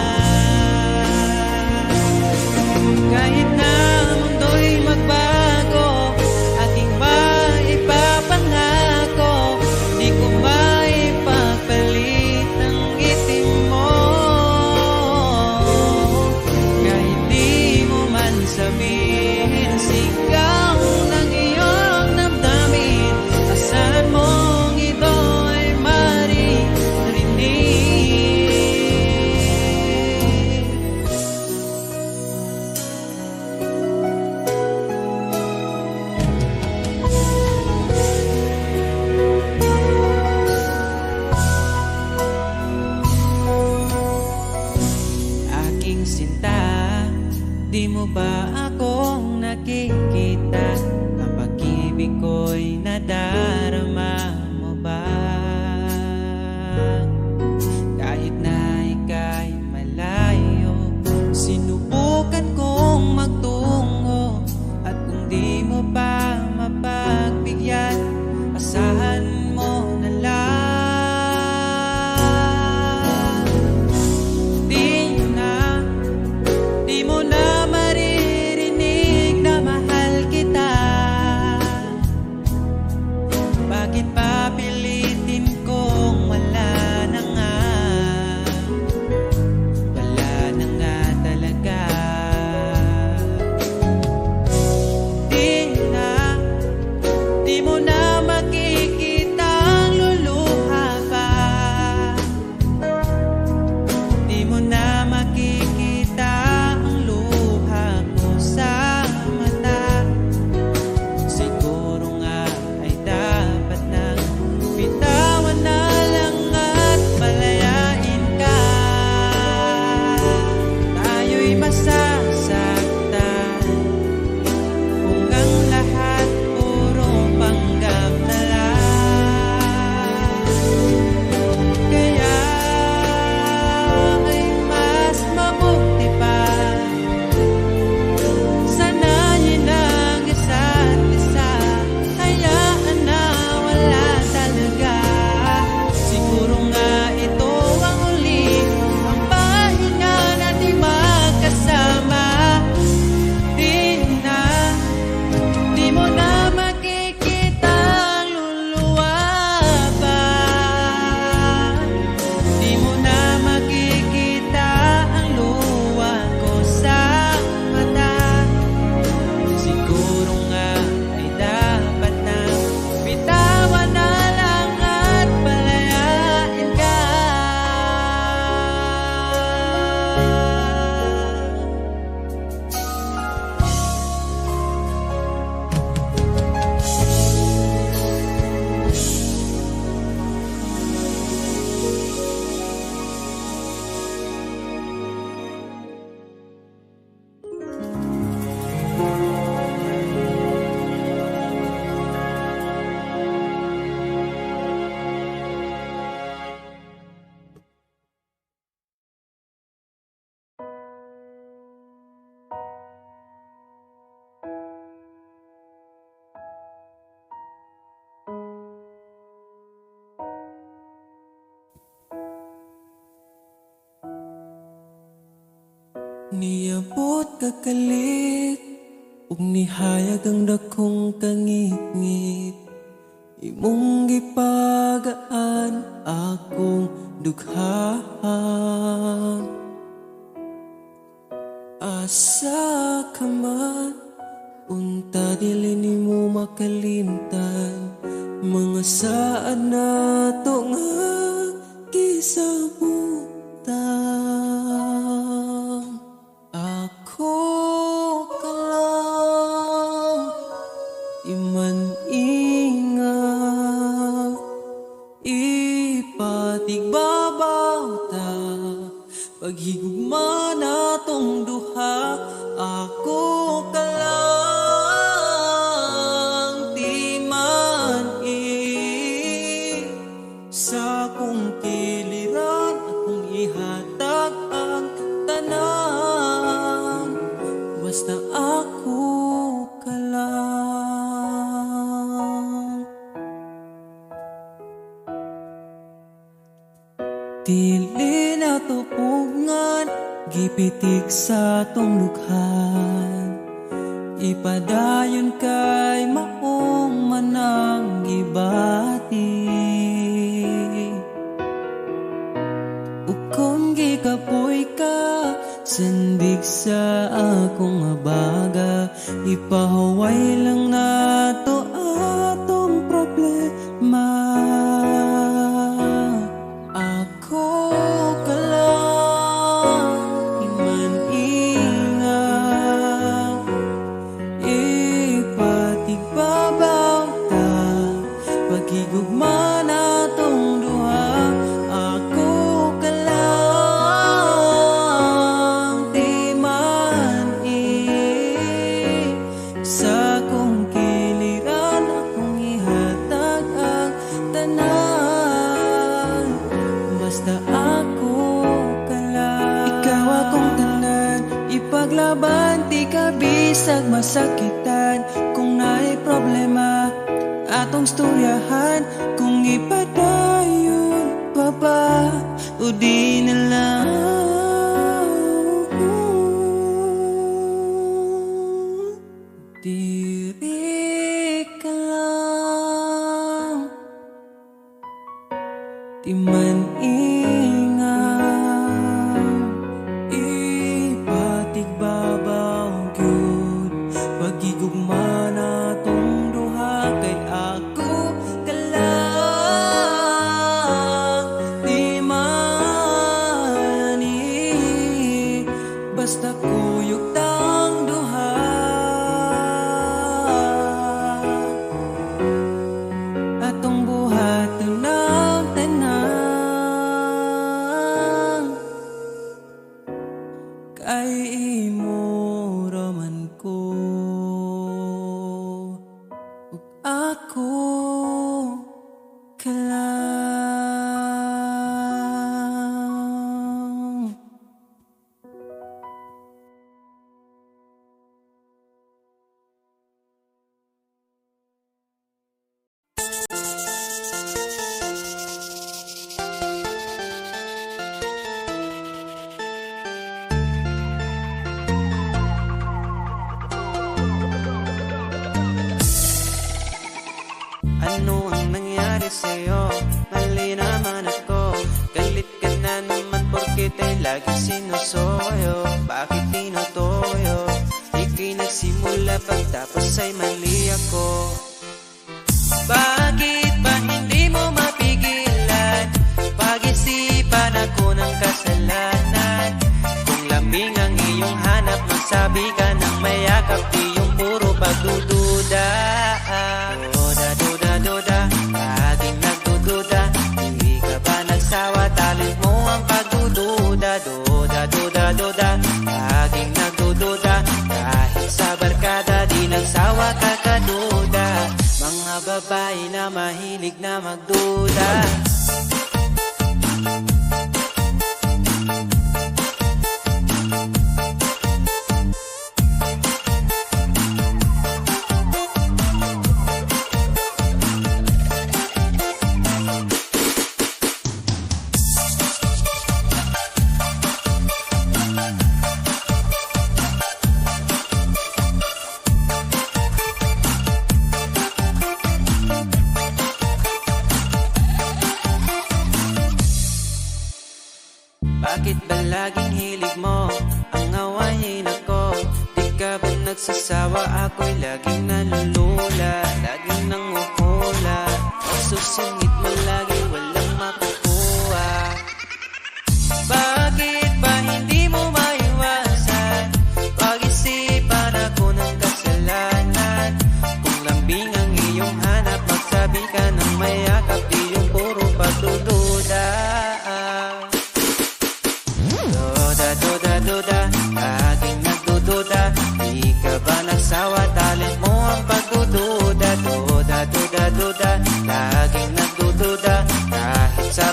Kahit na mundo'y magbago, aking maipapangako, di ko maipagpalit ang itim mo. Kahit di mo man sabihin, sigaw ng iyong damdamin, asahan mong ito ay maririnig. Aking sinta, di mo ba akong nakikita? Ang pag-ibig ko'y nadarama mo ba? Kahit na ika'y malayo, sinubukan kong magtungo. At kung di mo pa mapagbigyan, asahan mo na lang. Di mo na maririnig na mahal kita. Bakit pa pilitin kung wala na nga? Wala na nga talaga. Di mo na makikita ang luluha pa. Di mo na makikita ang luha ko sa mata. Siguro nga ay dapat nang bitawan na lang at palayain ka. Tayo'y masasaktan kung ang lahat puro panggap na lang. Kaya ay mas mabuti pa sanayin ang isa't isa. Hayaan na wala talaga. Siguro nga ito ang uli ang pahinga natin magkasama. Di mo na makikita ang luluwa pa. Di mo na makikita ang luha ko sa mata. Siguro nga ay dapat na bitawan na lang at palayain ka. Niabot kakalit ug nihayag ang dakong kangit-ngit. Imong gipagaan akong dughaan. Asa ka man, unta dili nimo makalimtan. Mga saan na to nga sabutang ako ka lang, di man ingat ipatigbabaw ta paghigugma na tong duha. Ako ka lang, di man sa kong kiliran akong ihatag ang tanan, basta ako ka lang. Dili na tupugngan, gipitik sa tong lukhan, ipadayon kay maong manang gibati. Ukon gikapoy ka, sandig sa akong abaga, ipahuway lang nato atong problema. Ako ka lang, di man ingat ipatigbabaw ta paghigugma na tong duha. Ako ka lang, di man sa kong kiliran akong ihatag ang tanan, basta ako ka lang. Ikaw akong tanan, ipaglaban, di ka bisag masakitan. Kung naay problema atong storyahan, kung ipadayon pa ba o di na lang. Diri ka lang, di man ingat ipatigbabaw gyud paghigugma na tong duha. Kay ako ka lang, di man basta kuyog tang duha. Atong buhat ng tanan, kay imo raman ko ug ako ka lang. Ano ang nangyari sa'yo? Mali naman ako. Galit ka na naman porket ay lagi sinusoyo. Bakit tinutoyo? Ika'y nagsimula pagtapos ay mali ako. Bakit ba hindi mo mapigilan? Pag-isipan ako ng kasalanan. Kung lambing ang iyong hanap, magsabi ka ng mayakap, di yung puro pagdududa. Duda, laging nagdududa. Hindi ka ba nagsawa? Talit mo ang pagdududa. Duda, laging nagdududa. Kahit sa barkada, di nagsawa ka kaduda. Mga babae na mahilig na magduda. Bakit ba laging hilig mo ang awayin ako? Di ka ba nagsasawa? Ako'y laging nalulula, laging nanguhula. Pagsusungit mo lagi walang makukuha.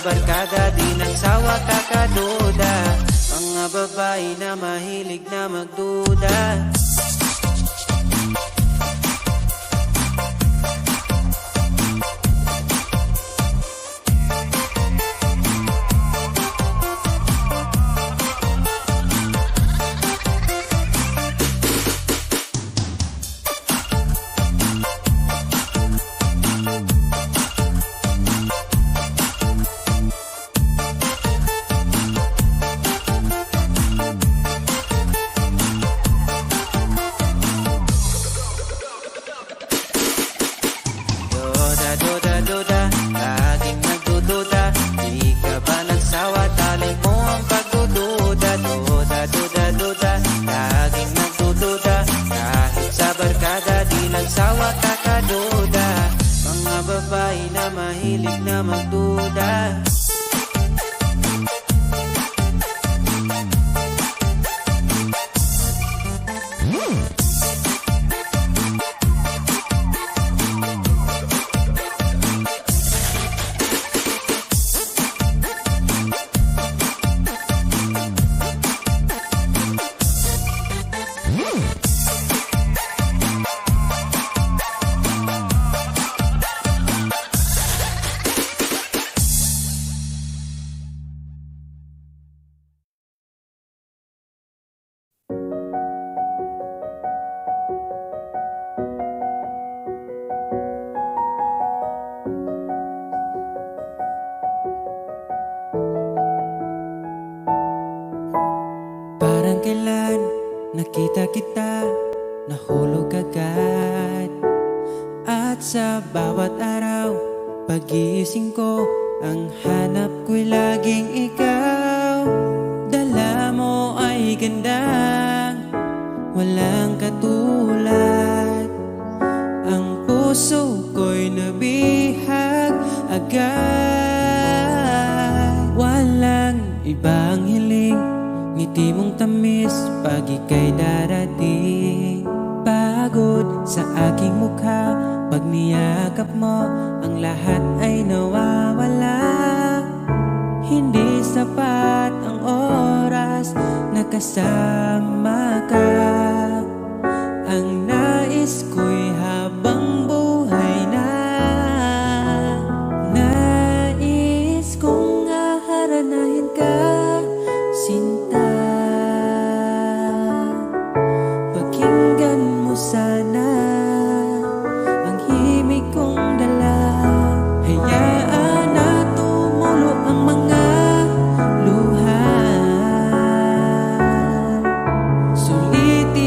barkada, di nagsawa kakaduda. Mga babae na mahilig na magduda. Duda, laging nagdududa. Di ka ba nagsawa, talay mo ang pagdududa. Duda, laging nagdududa. Kahit sa barkada, di nagsawa kakaduda. Mga babae na mahilig na magduda. Parang kailan nakita kita, nahulog agad. At sa bawat araw, pag-iising ko, ang hanap ko'y laging ikaw. Dala mo ay gandang, walang katulad. Ang puso ko'y nabihag agad. Walang ibang hiling, ngiti mong tamis pag ika'y darating. Pagod sa aking mukha, pag niyakap mo, ang lahat ay nawawala. Hindi sapat ang oras na kasama ka. Ang nais ko'y habang buhay na. Nais kong aharanahin ka, sinta. Pakinggan mo sana ang himig kong dala. Hayaan na tumulo ang mga luha. Sulitin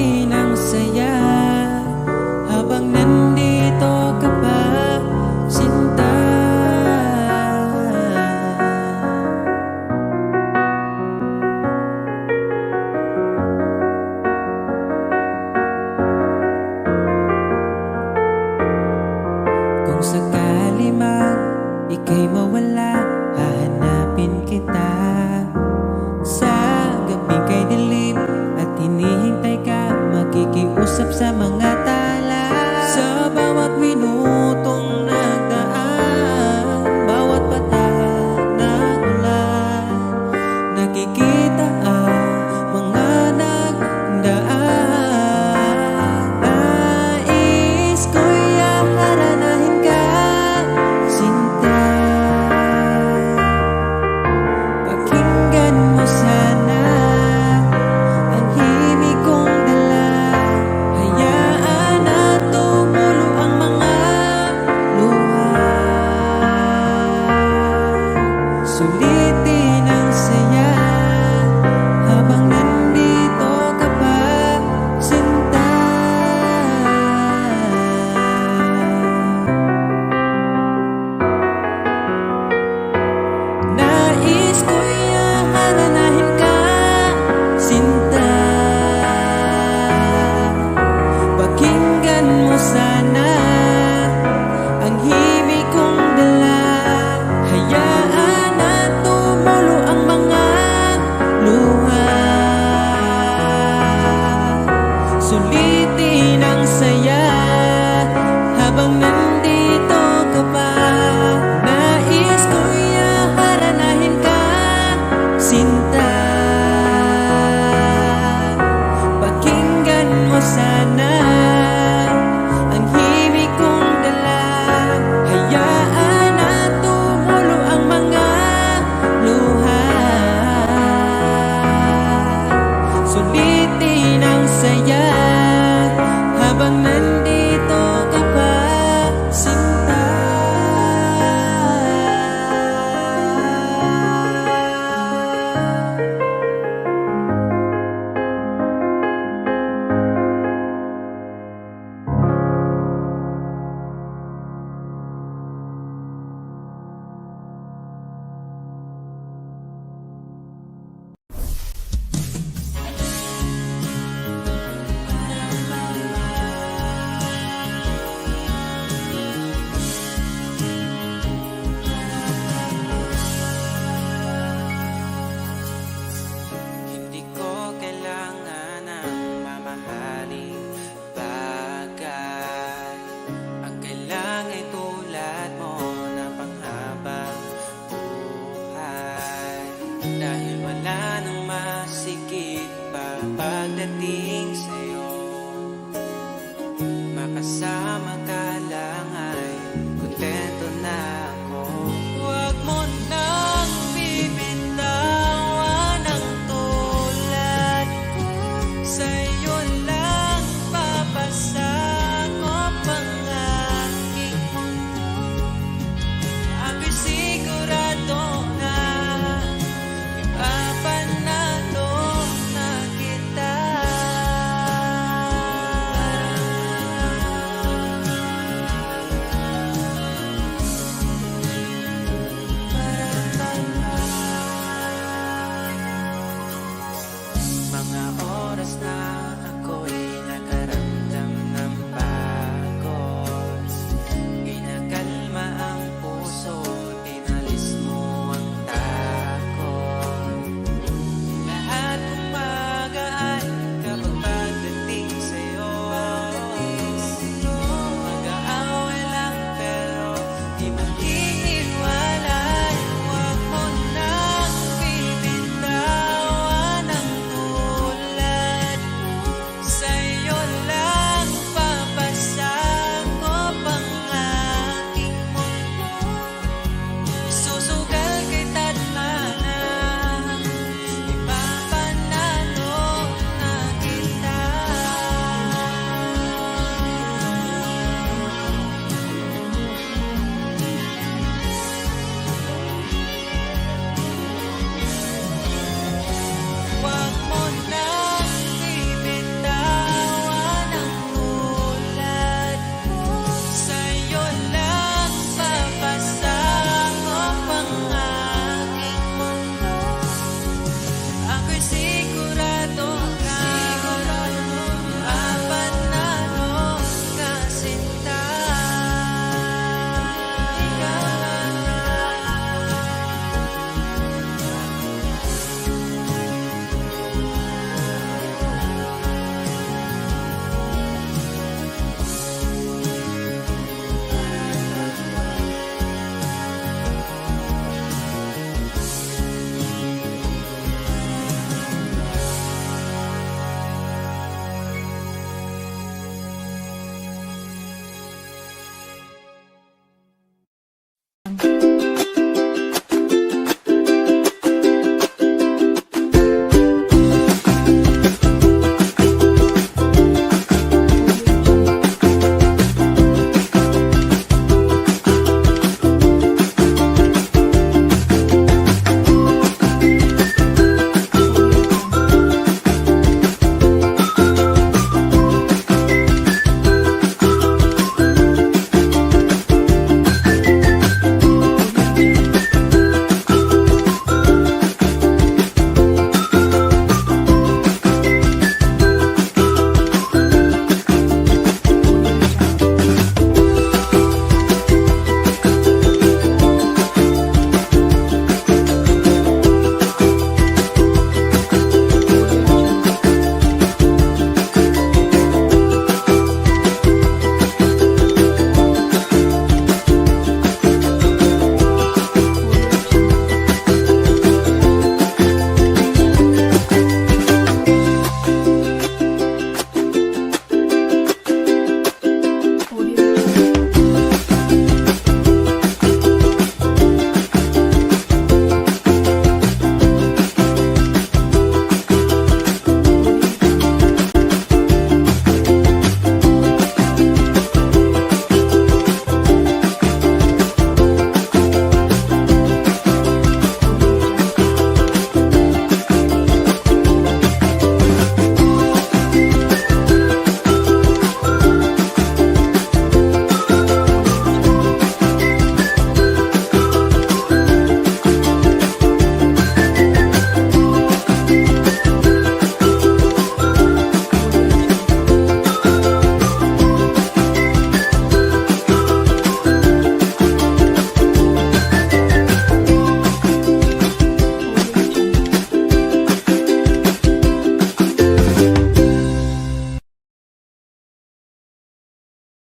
oras na